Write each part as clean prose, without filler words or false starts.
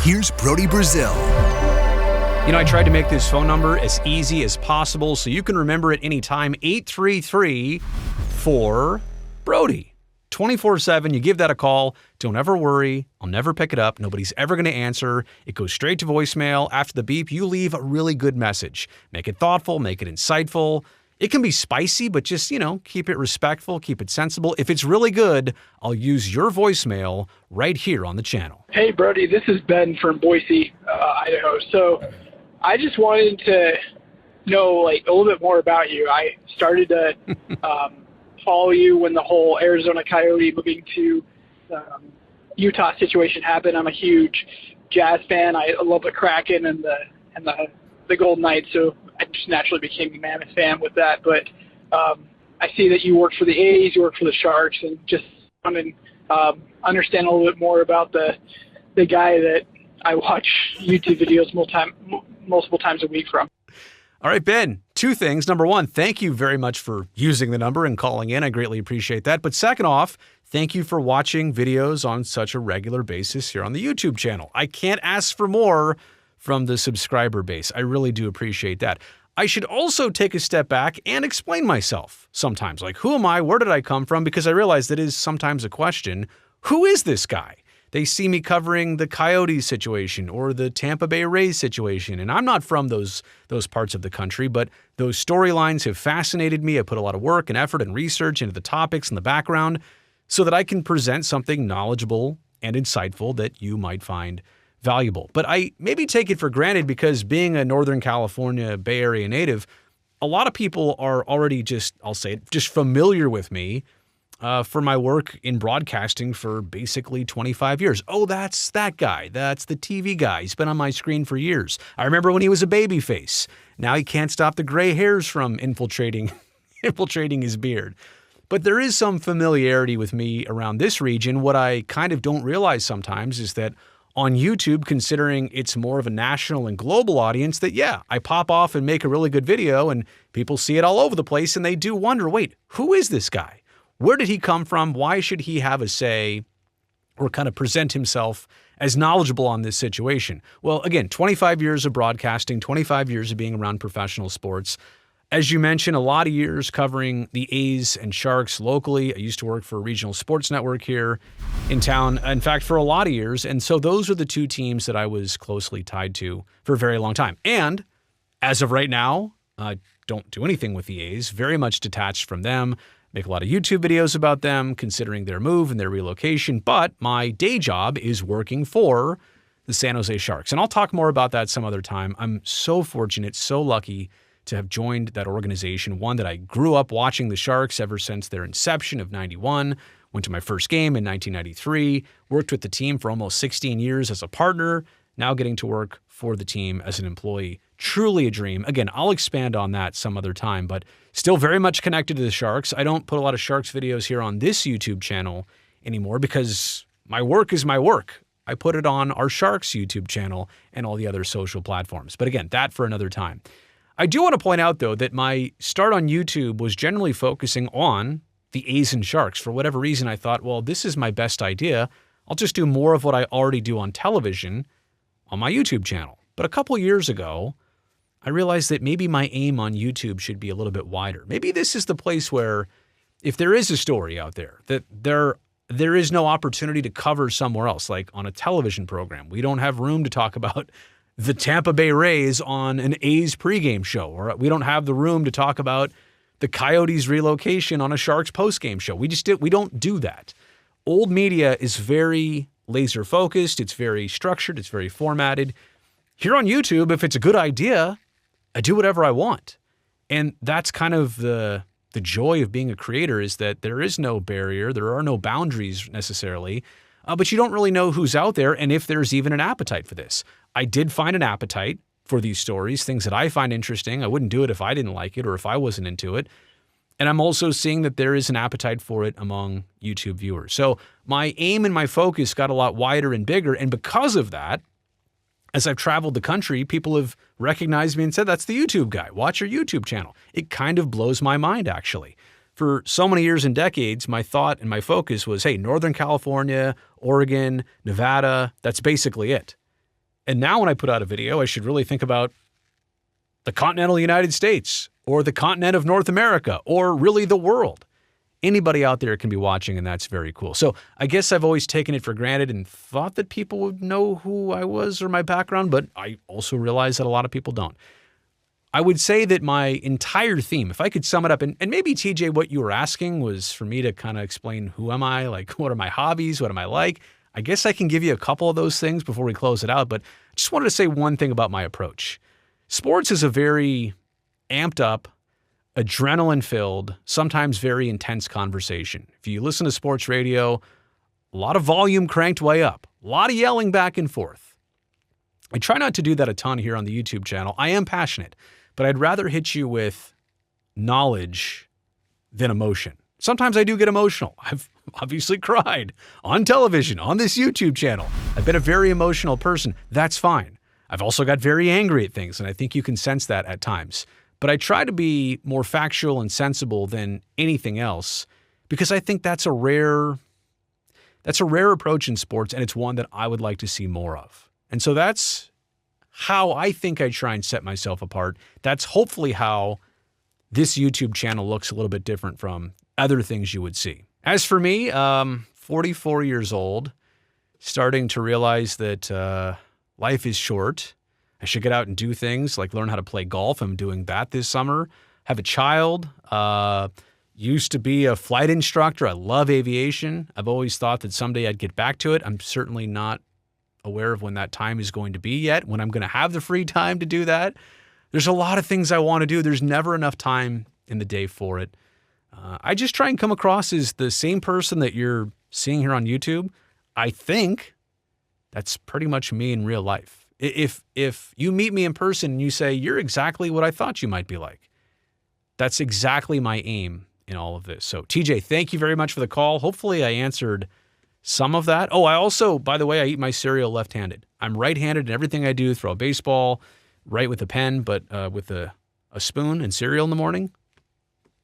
here's Brodie Brazil. You know, I tried to make this phone number as easy as possible so you can remember it anytime. 833-4-BRODIE. 24/7, you give that a call. Don't ever worry. I'll never pick it up. Nobody's ever going to answer. It goes straight to voicemail. After the beep, you leave a really good message. Make it thoughtful, make it insightful. It can be spicy, but just, keep it respectful, keep it sensible. If it's really good, I'll use your voicemail right here on the channel. Hey, Brodie, this is Ben from Boise, Idaho. So I just wanted to know a little bit more about you. I started to follow you when the whole Arizona Coyote moving to Utah situation happened. I'm a huge Jazz fan. I love the Kraken and the Golden Knights, so I just naturally became a Mammoth fan with that. But I see that you work for the A's, you work for the Sharks, and just want to understand a little bit more about the guy that I watch YouTube videos multiple times a week from. All right, Ben, two things. Number one, thank you very much for using the number and calling in. I greatly appreciate that. But second off, thank you for watching videos on such a regular basis here on the YouTube channel. I can't ask for more from the subscriber base. I really do appreciate that. I should also take a step back and explain myself sometimes. Like, who am I? Where did I come from? Because I realize that is sometimes a question. Who is this guy? They see me covering the Coyotes situation or the Tampa Bay Rays situation, and I'm not from those parts of the country, but those storylines have fascinated me. I put a lot of work and effort and research into the topics and the background so that I can present something knowledgeable and insightful that you might find valuable. But I maybe take it for granted because being a Northern California Bay Area native, a lot of people are already just familiar with me for my work in broadcasting for basically 25 years. Oh, that's that guy. That's the TV guy. He's been on my screen for years. I remember when he was a baby face. Now he can't stop the gray hairs from infiltrating his beard. But there is some familiarity with me around this region. What I kind of don't realize sometimes is that on YouTube, considering it's more of a national and global audience, that, I pop off and make a really good video and people see it all over the place and they do wonder, wait, who is this guy? Where did he come from? Why should he have a say or kind of present himself as knowledgeable on this situation? Well, again, 25 years of broadcasting, 25 years of being around professional sports. As you mentioned, a lot of years covering the A's and Sharks locally. I used to work for a regional sports network here in town, in fact, for a lot of years. And so those are the two teams that I was closely tied to for a very long time. And as of right now, I don't do anything with the A's, very much detached from them. Make a lot of YouTube videos about them, considering their move and their relocation. But my day job is working for the San Jose Sharks. And I'll talk more about that some other time. I'm so fortunate, so lucky to have joined that organization, one that I grew up watching the Sharks ever since their inception of 91, went to my first game in 1993, worked with the team for almost 16 years as a partner, now getting to work for the team as an employee. Truly a dream. Again, I'll expand on that some other time, but still very much connected to the Sharks. I don't put a lot of Sharks videos here on this YouTube channel anymore because my work is my work. I put it on our Sharks YouTube channel and all the other social platforms. But again, that for another time. I do want to point out, though, that my start on YouTube was generally focusing on the A's and Sharks. For whatever reason, I thought, well, this is my best idea. I'll just do more of what I already do on television on my YouTube channel. But a couple years ago, I realized that maybe my aim on YouTube should be a little bit wider. Maybe this is the place where, if there is a story out there, that there is no opportunity to cover somewhere else, like on a television program. We don't have room to talk about the Tampa Bay Rays on an A's pregame show, or we don't have the room to talk about the Coyotes relocation on a Sharks postgame show. We don't do that. Old media is very laser focused. It's very structured. It's very formatted. Here on YouTube, if it's a good idea, I do whatever I want. And that's kind of the joy of being a creator, is that there is no barrier. There are no boundaries necessarily, but you don't really know who's out there and if there's even an appetite for this. I did find an appetite for these stories, things that I find interesting. I wouldn't do it if I didn't like it or if I wasn't into it. And I'm also seeing that there is an appetite for it among YouTube viewers. So my aim and my focus got a lot wider and bigger. And because of that, as I've traveled the country, people have recognized me and said, that's the YouTube guy. Watch your YouTube channel. It kind of blows my mind, actually. For so many years and decades, my thought and my focus was, hey, Northern California, Oregon, Nevada, that's basically it. And now when I put out a video, I should really think about the continental United States or the continent of North America or really the world. Anybody out there can be watching, and that's very cool. So I guess I've always taken it for granted and thought that people would know who I was or my background, but I also realize that a lot of people don't. I would say that my entire theme, if I could sum it up, and maybe TJ, what you were asking was for me to kind of explain who am I, like what are my hobbies, what am I like? I guess I can give you a couple of those things before we close it out, but I just wanted to say one thing about my approach. Sports is a very amped up, adrenaline-filled, sometimes very intense conversation. If you listen to sports radio, a lot of volume cranked way up, a lot of yelling back and forth. I try not to do that a ton here on the YouTube channel. I am passionate, but I'd rather hit you with knowledge than emotion. Sometimes I do get emotional. I've obviously cried on television, on this YouTube channel. I've been a very emotional person. That's fine. I've also got very angry at things, and I think you can sense that at times. But I try to be more factual and sensible than anything else because I think that's a rare approach in sports, and it's one that I would like to see more of. And so that's how I think I try and set myself apart. That's hopefully how this YouTube channel looks a little bit different from other things you would see. As for me, 44 years old, starting to realize that life is short. I should get out and do things like learn how to play golf. I'm doing that this summer. Have a child. Used to be a flight instructor. I love aviation. I've always thought that someday I'd get back to it. I'm certainly not aware of when that time is going to be yet, when I'm going to have the free time to do that. There's a lot of things I want to do. There's never enough time in the day for it. I just try and come across as the same person that you're seeing here on YouTube. I think that's pretty much me in real life. If you meet me in person and you say, you're exactly what I thought you might be like, that's exactly my aim in all of this. So TJ, thank you very much for the call. Hopefully I answered some of that. Oh, I also, by the way, I eat my cereal left-handed. I'm right-handed in everything I do, throw a baseball, write with a pen, but with a spoon and cereal in the morning,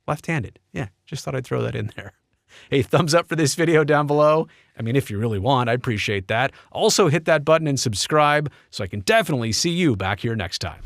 left-handed. Yeah, just thought I'd throw that in there. Hey, thumbs up for this video down below. I mean, if you really want, I'd appreciate that. Also, hit that button and subscribe so I can definitely see you back here next time.